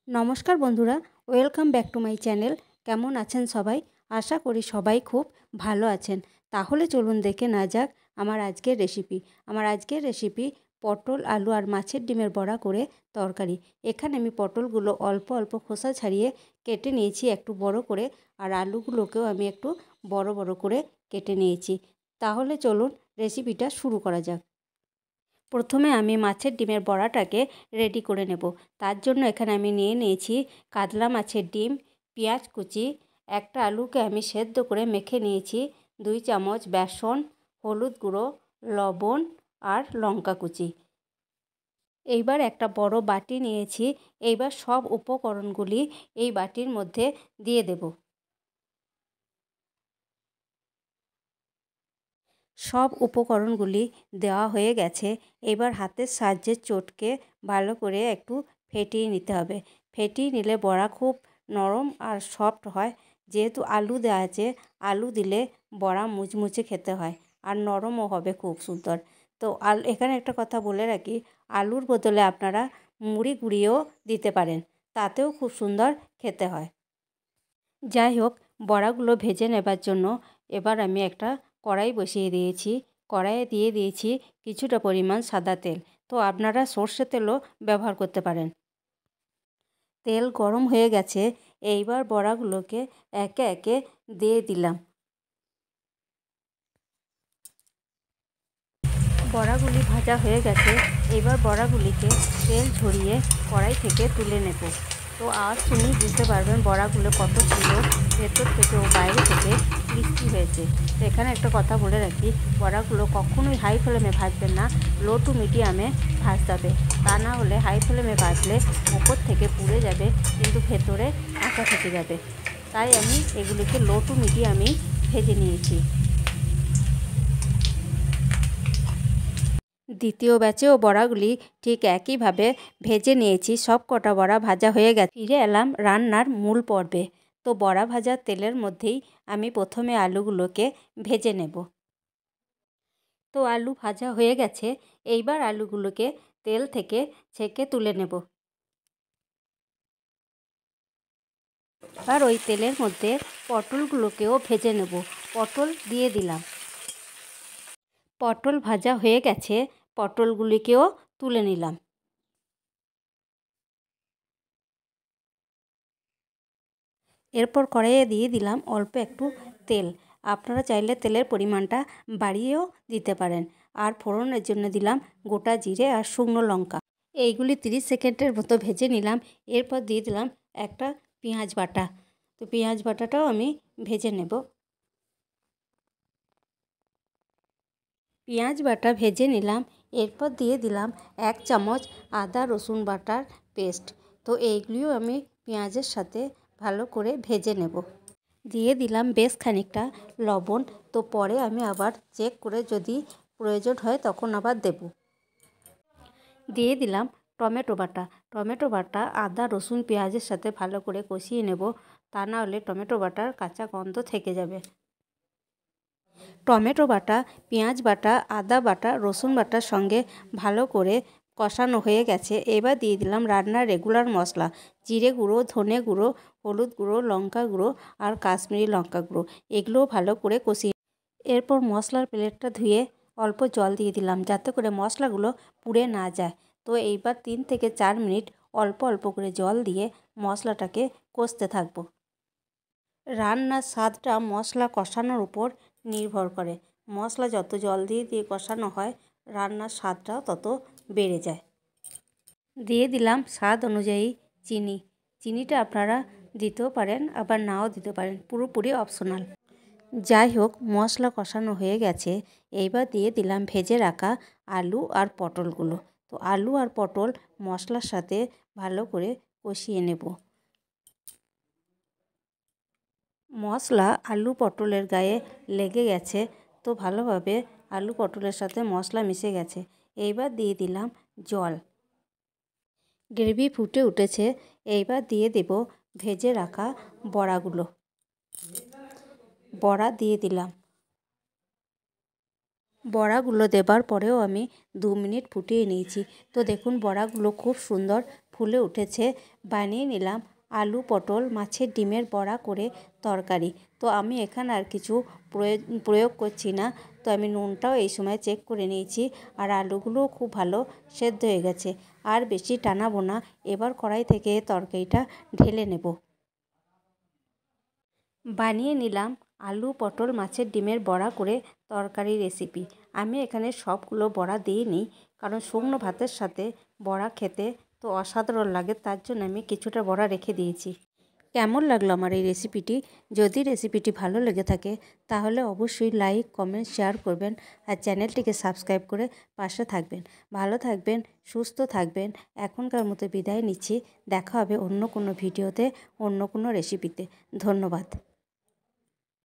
নমস্কার বন্ধুরা, welcome back to my channel. কেমন আছেন সবাই? আশা করি সবাই খুব ভালো আছেন। তাহলে চলুন দেখে না যাক আমার আজকের রেসিপি পটল, আলু আর মাছের ডিমের বড়া করে তরকারি। এখানে আমি পটলগুলো অল্প অল্প খোসা ছাড়িয়ে কেটে নিয়েছি একটু বড় করে, আর আলুগুলোকেও আমি একটু বড় বড় করে কেটে নিয়েছি। তাহলে চলুন রেসিপিটা শুরু করা যাক। প্রথমে আমি মাছের ডিমের বড়াটাকে রেডি করে নেব। তার জন্য এখানে আমি নিয়ে নিয়েছি কাতলা মাছের ডিম, পেঁয়াজ কুচি, একটা আলুকে আমি সেদ্ধ করে মেখে নিয়েছি, 2 চামচ বেসন, হলুদ গুঁড়ো, লবণ আর লঙ্কা কুচি। এইবার একটা বড় বাটি নিয়েছি। এইবার সব উপকরণগুলি এই বাটির মধ্যে দিয়ে দেব। সব উপকরণগুলি দেওয়া হয়ে গেছে। এবার হাতের সাহায্যে চটকে ভালো করে একটু ফেটিয়ে নিতে হবে। ফেটিয়ে নিলে বড়া খুব নরম আর সফট হয়। যেহেতু আলু দেওয়া আছে, আলু দিলে বড়া মুচমুচে খেতে হয় আর নরমও হবে খুব সুন্দর। তো এখানে একটা কথা বলে রাখি, আলুর বদলে আপনারা মুড়ি গুঁড়িয়েও দিতে পারেন, তাতেও খুব সুন্দর খেতে হয়। যাই হোক, বড়াগুলো ভেজে নেবার জন্য এবার আমি একটা কড়াই বসিয়ে দিয়েছি। কড়াইয়ে দিয়ে দিয়েছি কিছুটা পরিমাণ সাদা তেল। তো আপনারা সর্ষে তেলও ব্যবহার করতে পারেন। তেল গরম হয়ে গেছে। এইবার বড়াগুলোকে একে একে দিয়ে দিলাম। বড়াগুলি ভাজা হয়ে গেছে। এইবার বড়াগুলিকে তেল ঝরিয়ে কড়াই থেকে তুলে নেব। তো আজ শুনেই বুঝতে পারবেন বড়াগুলো কত সুন্দর ভেতর থেকে ও বাইরে থেকে ক্রিস্পি হয়েছে। তো এখানে একটা কথা বলে রাখি, বড়াগুলো কখনোই হাই ফ্লেমে ভাজবেন না, লো টু মিডিয়ামে ভাজতে হবে। তা না হলে হাই ফ্লেমে ভাজলে ওপর থেকে পুড়ে যাবে, কিন্তু ভেতরে কাঁচা থেকে যাবে। তাই আমি এগুলিকে লো টু মিডিয়ামেই ভেজে নিয়েছি। দ্বিতীয় ব্যাচেও বড়াগুলি ঠিক একইভাবে ভেজে নিয়েছি। সব কটা বড়া ভাজা হয়ে গেছে। ফিরে এলাম রান্নার মূল পর্বে। তো বড়া ভাজার তেলের মধ্যেই আমি প্রথমে আলুগুলোকে ভেজে নেব। তো আলু ভাজা হয়ে গেছে। এইবার আলুগুলোকে তেল থেকে ছেঁকে তুলে নেব। আর ওই তেলের মধ্যে পটলগুলোকেও ভেজে নেব। পটল দিয়ে দিলাম। পটল ভাজা হয়ে গেছে। পটলগুলিকেও তুলে নিলাম। এরপর কড়াইয়ে দিয়ে দিলাম অল্প একটু তেল। আপনারা চাইলে তেলের পরিমাণটা বাড়িয়েও দিতে পারেন। আর ফোড়নের জন্য দিলাম গোটা জিরে আর শুকনো লঙ্কা। এইগুলি 30 সেকেন্ডের মতো ভেজে নিলাম। এরপর দিয়ে দিলাম একটা পেঁয়াজ বাটা। তো পেঁয়াজ বাটাটাও আমি ভেজে নেব। পেঁয়াজ বাটা ভেজে নিলাম। এরপর দিয়ে দিলাম 1 চামচ আদা রসুন বাটার পেস্ট। তো এইগুলিও আমি পেঁয়াজের সাথে ভালো করে ভেজে নেব। দিয়ে দিলাম বেশ খানিকটা লবণ। তো পরে আমি আবার চেক করে যদি প্রয়োজন হয় তখন আবার দেব। দিয়ে দিলাম টমেটো বাটা। টমেটো বাটা আদা রসুন পেঁয়াজের সাথে ভালো করে কষিয়ে নেব, তা না হলে টমেটো বাটার কাঁচা গন্ধ থেকে যাবে। টমেটো বাটা, পেঁয়াজ বাটা, আদা বাটা, রসুন বাটার সঙ্গে ভালো করে কষানো হয়ে গেছে। এবার দিয়ে দিলাম রান্নার রেগুলার মশলা, জিরে গুঁড়ো, ধনে গুঁড়ো, হলুদ গুঁড়ো, লঙ্কা গুঁড়ো আর কাশ্মীরি লঙ্কা গুঁড়ো। এগুলোও ভালো করে কষিয়ে। এরপর মশলার প্লেটটা ধুয়ে অল্প জল দিয়ে দিলাম, যাতে করে মশলাগুলো পুড়ে না যায়। তো এইবার 3 থেকে 4 মিনিট অল্প অল্প করে জল দিয়ে মশলাটাকে কষতে থাকবো। রান্নার স্বাদটা মশলা কষানোর উপর নির্ভর করে। মশলা যত জল দিয়ে দিয়ে কষানো হয়, রান্নার স্বাদটাও তত বেড়ে যায়। দিয়ে দিলাম স্বাদ অনুযায়ী চিনি। চিনিটা আপনারা দিতেও পারেন, আবার নাও দিতে পারেন, পুরোপুরি অপশনাল। যাই হোক, মশলা কষানো হয়ে গেছে। এইবার দিয়ে দিলাম ভেজে রাখা আলু আর পটলগুলো। তো আলু আর পটল মশলার সাথে ভালো করে কষিয়ে নেব। মশলা আলু পটলের গায়ে লেগে গেছে। তো ভালোভাবে আলু পটলের সাথে মশলা মিশে গেছে। এইবার দিয়ে দিলাম জল। গ্রেভি ফুটে উঠেছে। এইবার দিয়ে দেব ভেজে রাখা বড়াগুলো। বড়া দিয়ে দিলাম। বড়াগুলো দেবার পরেও আমি 2 মিনিট ফুটিয়ে নিয়েছি। তো দেখুন বড়াগুলো খুব সুন্দর ফুলে উঠেছে। বানিয়ে নিলাম আলু পটল মাছের ডিমের বড়া করে তরকারি। তো আমি এখানে আর কিছু প্রয়োগ করছি না। তো আমি নুনটাও এই সময় চেক করে নিয়েছি, আর আলুগুলোও খুব ভালো সেদ্ধ হয়ে গেছে। আর বেশি টানাবো না। এবার কড়াই থেকে তরকারিটা ঢেলে নেব। বানিয়ে নিলাম আলু পটল মাছের ডিমের বড়া করে তরকারি রেসিপি। আমি এখানে সবগুলো বড়া দিইনি, কারণ শুকনো ভাতের সাথে বড়া খেতে তো অসাধারণ লাগে, তার জন্য আমি কিছুটা বড়া রেখে দিয়েছি। কেমন লাগলো আমার এই রেসিপিটি? যদি রেসিপিটি ভালো লেগে থাকে তাহলে অবশ্যই লাইক কমেন্ট শেয়ার করবেন, আর চ্যানেলটিকে সাবস্ক্রাইব করে পাশে থাকবেন। ভালো থাকবেন, সুস্থ থাকবেন। এখনকার মতো বিদায় নিচ্ছি। দেখা হবে অন্য কোনো ভিডিওতে, অন্য কোনো রেসিপিতে। ধন্যবাদ।